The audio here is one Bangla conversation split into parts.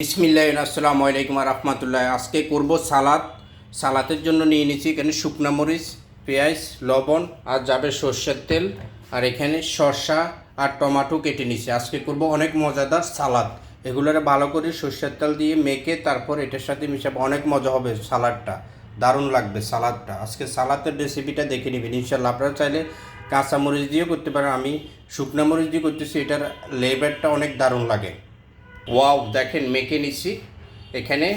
বিসমিল্লাহ আসসালামু আলাইকুম রহমতুল্লাহ। আজকে করব সালাদ। সালাদের জন্য নিয়ে নিচ্ছি এখানে শুকনা মরিচ, পেঁয়াজ, লবণ আর যাবে সর্ষের তেল, আর এখানে শসা আর টমেটো কেটে নিচ্ছি। আজকে করব অনেক মজাদার সালাদ। এগুলোরে ভালো করে সর্ষের তেল দিয়ে মেখে তারপর এটার সাথে মিশাবো। অনেক মজা হবে সালাদটা, দারুণ লাগবে সালাদটা। আজকে সালাদের রেসিপিটা দেখে নেবেন ইনশাল্লাহ। আপনারা চাইলে কাঁচা মরিচ দিয়েও করতে পারেন, আমি শুকনা মরিচ দিয়ে করতেছি। এটার লেবারটা অনেক দারুণ লাগে। ওয়াও, দেখেন মেখে নিচ্ছি। এখানে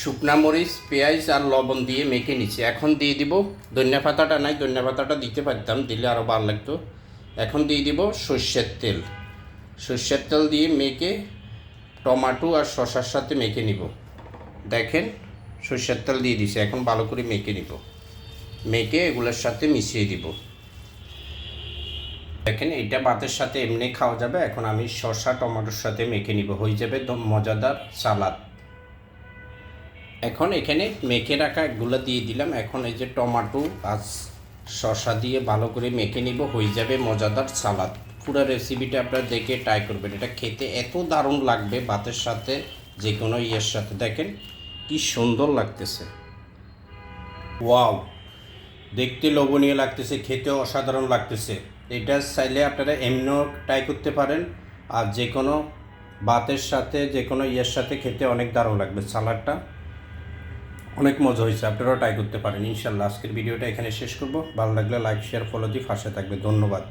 শুকনা মরিচ, পেঁয়াজ আর লবণ দিয়ে মেখে নিচ্ছি। এখন দিয়ে দিব ধনিয়া পাতাটা, নাই ধনিয়া পাতাটা দিতে পারতাম, দিলে আরও ভালো লাগতো। এখন দিয়ে দিব সর্ষের তেল। সর্ষের তেল দিয়ে মেখে টমেটো আর শসার সাথে মেখে নিব। দেখেন সর্ষের তেল দিয়ে দিছি, এখন ভালো করে মেখে নিব। মেখে এগুলোর সাথে মিশিয়ে দিব। দেখেন এটা ভাতের সাথে এমনি খাওয়া যাবে। এখন আমি শসা টমেটোর সাথে মেখে নিব, হয়ে যাবে মজাদার সালাদ। এখন এখানে মেখে রাখা এগুলো দিয়ে দিলাম। এখন এই যে টমেটো আর শসা দিয়ে ভালো করে মেখে নিব, হয়ে যাবে মজাদার সালাদ। পুরো রেসিপিটা আপনারা দেখে ট্রাই করবেন। এটা খেতে এত দারুণ লাগবে ভাতের সাথে, যে কোনো ইয়ের সাথে। দেখেন কি সুন্দর লাগতেছে, ওয়াও, দেখতে লোভনীয় লাগতেছে, খেতেও অসাধারণ লাগতেছে। এটা চাইলে আপনারা এমনিও ট্রাই করতে পারেন, আর যে কোনো ভাতের সাথে, যে কোনো ইয়ের সাথে খেতে অনেক দারুণ লাগবে। সালাডটা অনেক মজা হয়েছে, আপনারাও ট্রাই করতে পারেন ইনশাল্লাহ। আজকের ভিডিওটা এখানে শেষ করব। ভালো লাগলে লাইক, শেয়ার, ফলো দিয়ে পাশে থাকবে। ধন্যবাদ।